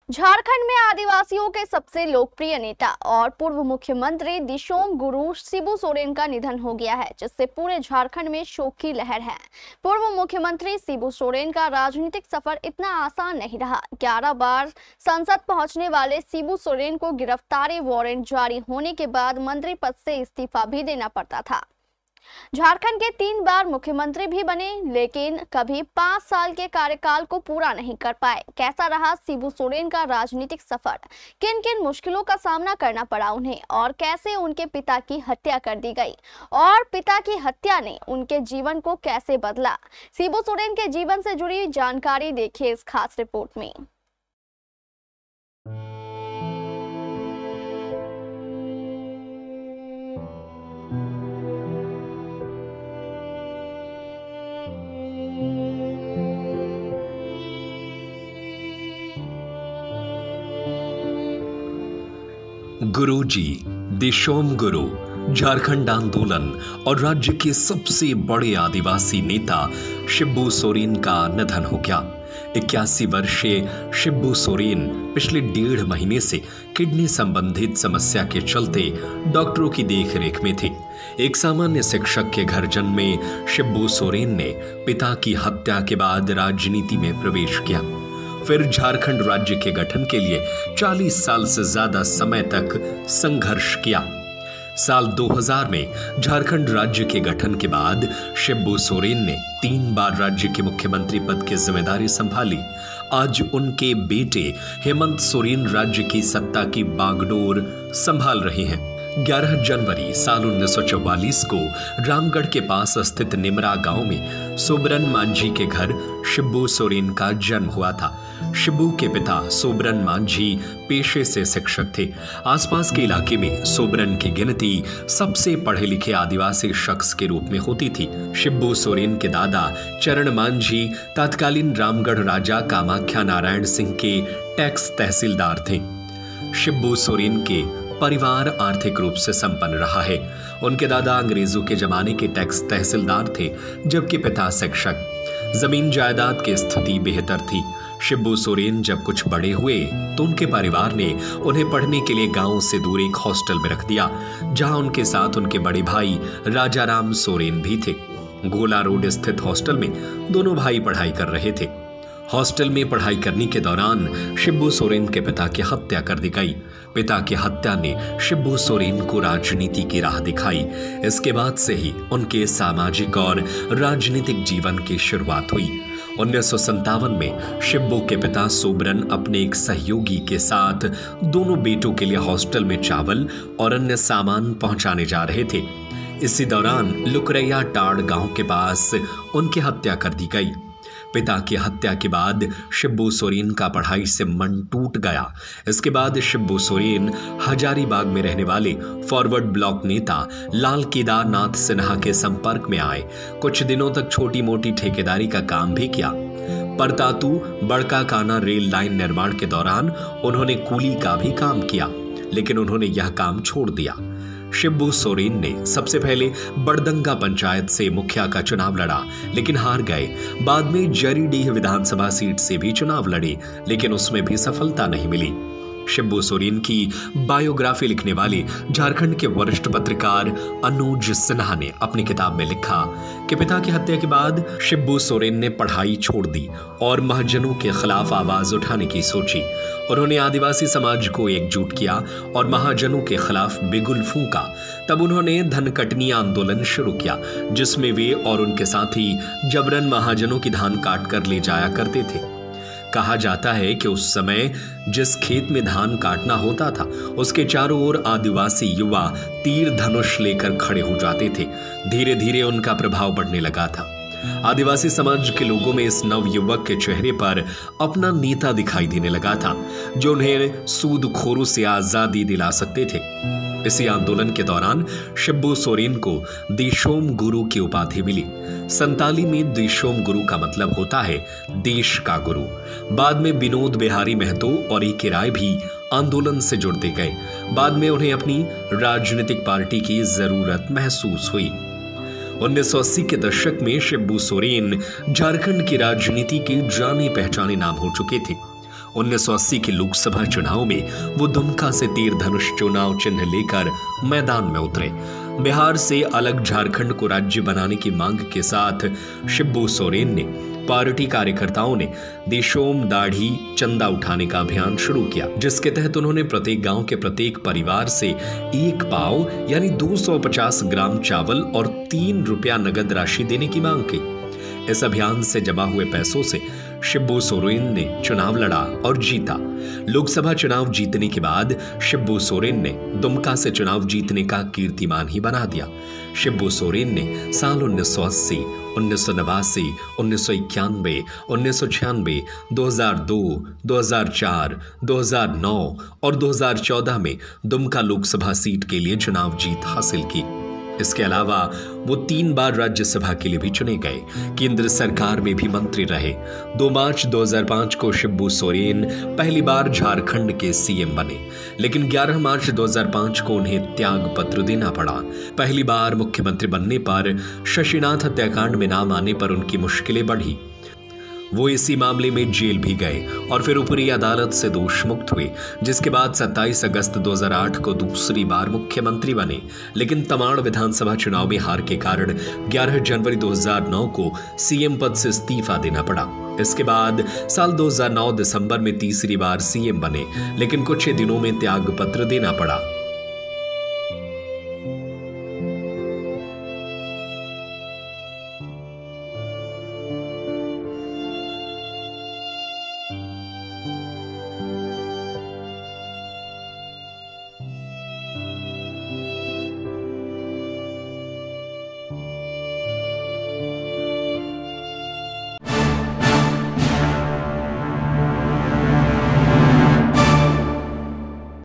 झारखंड में आदिवासियों के सबसे लोकप्रिय नेता और पूर्व मुख्यमंत्री दिशोम गुरु शिबू सोरेन का निधन हो गया है, जिससे पूरे झारखंड में शोक की लहर है। पूर्व मुख्यमंत्री शिबू सोरेन का राजनीतिक सफर इतना आसान नहीं रहा। 11 बार संसद पहुंचने वाले शिबू सोरेन को गिरफ्तारी वारंट जारी होने के बाद मंत्री पद से इस्तीफा भी देना पड़ता था। झारखंड के 3 बार मुख्यमंत्री भी बने, लेकिन कभी 5 साल के कार्यकाल को पूरा नहीं कर पाए। कैसा रहा शिबू सोरेन का राजनीतिक सफर, किन किन मुश्किलों का सामना करना पड़ा उन्हें, और कैसे उनके पिता की हत्या कर दी गई और पिता की हत्या ने उनके जीवन को कैसे बदला। शिबू सोरेन के जीवन से जुड़ी जानकारी देखिए इस खास रिपोर्ट में। गुरुजी दिशोम गुरु झारखंड आंदोलन और राज्य के सबसे बड़े आदिवासी नेता शिबू सोरेन का निधन हो गया। 81 वर्षीय शिबू सोरेन पिछले 1.5 महीने से किडनी संबंधित समस्या के चलते डॉक्टरों की देखरेख में थे। एक सामान्य शिक्षक के घर जन्मे शिबू सोरेन ने पिता की हत्या के बाद राजनीति में प्रवेश किया। फिर झारखंड राज्य के गठन के लिए 40 साल से ज्यादा समय तक संघर्ष किया। साल 2000 में झारखंड राज्य के गठन के बाद शिबू सोरेन ने 3 बार राज्य के मुख्यमंत्री पद की जिम्मेदारी संभाली। आज उनके बेटे हेमंत सोरेन राज्य की सत्ता की बागडोर संभाल रहे हैं। 11 जनवरी साल 1944 को रामगढ़ के पास स्थित निमरा गांव में सोबरन मांझी के घर शिबू सोरेन का जन्म हुआ था। शिबू के पिता सोबरन मांझी पेशे से शिक्षक थे। आसपास के इलाके में सोबरन की गिनती सबसे पढ़े लिखे आदिवासी शख्स के रूप में होती थी। शिबू सोरेन के दादा चरण मांझी तत्कालीन रामगढ़ राजा कामाख्या नारायण सिंह के टैक्स तहसीलदार थे। शिबू सोरेन के परिवार आर्थिक रूप से संपन्न रहा है। उनके दादा अंग्रेजों के जमाने के टैक्स तहसीलदार थे, जबकि पिता शिक्षक। जमीन जायदाद की स्थिति बेहतर थी। शिबू सोरेन जब कुछ बड़े हुए तो उनके परिवार ने उन्हें पढ़ने के लिए गांव से दूर एक हॉस्टल में रख दिया, जहां उनके साथ उनके बड़े भाई राजाराम सोरेन भी थे। गोला रोड स्थित हॉस्टल में दोनों भाई पढ़ाई कर रहे थे। हॉस्टल में पढ़ाई करने के दौरान शिबू सोरेन के पिता की हत्या कर दी गई। पिता की हत्या ने शिबू सोरेन को राजनीति की राह दिखाई। इसके बाद से ही उनके सामाजिक और राजनीतिक जीवन की शुरुआत हुई। 1957 में शिबू के पिता सोबरन अपने एक सहयोगी के साथ दोनों बेटों के लिए हॉस्टल में चावल और अन्य सामान पहुंचाने जा रहे थे। इसी दौरान लुकरैया टाड़ गांव के पास उनकी हत्या कर दी गई। पिता की हत्या के बाद शिबू सोरेन का पढ़ाई से मन टूट गया। इसके बाद शिबू सोरेन हजारीबाग में रहने वाले फॉरवर्ड ब्लॉक नेता लाल केदारनाथ सिन्हा के संपर्क में आए। कुछ दिनों तक छोटी मोटी ठेकेदारी का काम भी किया। परतातू बड़का काना रेल लाइन निर्माण के दौरान उन्होंने कूली का भी काम किया, लेकिन उन्होंने यह काम छोड़ दिया। शिबू सोरेन ने सबसे पहले बड़दंगा पंचायत से मुखिया का चुनाव लड़ा, लेकिन हार गए। बाद में जरीडीह विधानसभा सीट से भी चुनाव लड़े, लेकिन उसमें भी सफलता नहीं मिली। शिबू सोरेन की बायोग्राफी लिखने वाले झारखंड के वरिष्ठ पत्रकार अनुज सिन्हा ने अपनी किताब में लिखा कि पिता की हत्या के बाद शिबू सोरेन ने पढ़ाई छोड़ दी और महाजनों के खिलाफ आवाज उठाने की सोची। उन्होंने आदिवासी समाज को एकजुट किया और महाजनों के खिलाफ बिगुल फूंका। तब उन्होंने धनकटनी आंदोलन शुरू किया, जिसमें वे और उनके साथी जबरन महाजनों की धान काट कर ले जाया करते थे। कहा जाता है कि उस समय जिस खेत में धान काटना होता था, उसके चारों ओर आदिवासी युवा तीर धनुष लेकर खड़े हो जाते थे। धीरे धीरे उनका प्रभाव बढ़ने लगा था। आदिवासी समाज के लोगों में इस नवयुवक के चेहरे पर अपना नेता दिखाई देने लगा था, जो उन्हें सूदखोरों से आजादी दिला सकते थे। इसी आंदोलन के दौरान शिबू सोरेन को दिशोम गुरु की उपाधि मिली। संताली में दिशोम गुरु का मतलब होता है देश का गुरु। बाद में विनोद बिहारी महतो और ए.के. राय भी आंदोलन से जुड़ते गए। बाद में उन्हें अपनी राजनीतिक पार्टी की जरूरत महसूस हुई। 1980 के दशक में शिबू सोरेन झारखंड की राजनीति के जाने पहचाने नाम हो चुके थे। 1980 के लोकसभा चुनाव में वो दुमका से तीर धनुष चुनाव चिन्ह लेकर मैदान में उतरे। बिहार से अलग झारखंड को राज्य बनाने की मांग के साथ शिबू सोरेन ने पार्टी कार्यकर्ताओं ने देशोम दाढ़ी चंदा उठाने का अभियान शुरू किया, जिसके तहत उन्होंने प्रत्येक गांव के प्रत्येक परिवार से 1 पाव यानी 250 ग्राम चावल और 3 रुपया नगद राशि देने की मांग की। इस अभियान से जमा हुए पैसों से शिबू सोरेन ने चुनाव लड़ा और जीता। लोकसभा चुनाव जीतने के बाद शिबू सोरेन ने दुमका से चुनाव जीतने का कीर्तिमान ही बना दिया। शिबू सोरेन ने साल 1980, 1989, 1991, 1996, 2002, 2004, 2009 और 2014 में दुमका लोकसभा सीट के लिए चुनाव जीत हासिल की। इसके अलावा वो 3 बार राज्यसभा के लिए भी चुने गए। केंद्र सरकार में भी मंत्री रहे। 2 मार्च 2005 को शिबू सोरेन पहली बार झारखंड के सीएम बने, लेकिन 11 मार्च 2005 को उन्हें त्याग पत्र देना पड़ा। पहली बार मुख्यमंत्री बनने पर शशिनाथ हत्याकांड में नाम आने पर उनकी मुश्किलें बढ़ी। वो इसी मामले में जेल भी गए और फिर ऊपरी अदालत से दोष मुक्त हुए, जिसके बाद 27 अगस्त 2008 को दूसरी बार मुख्यमंत्री बने। लेकिन तमाड़ विधानसभा चुनाव में हार के कारण 11 जनवरी 2009 को सीएम पद से इस्तीफा देना पड़ा। इसके बाद साल 2009 दिसंबर में तीसरी बार सीएम बने, लेकिन कुछ ही दिनों में त्याग पत्र देना पड़ा।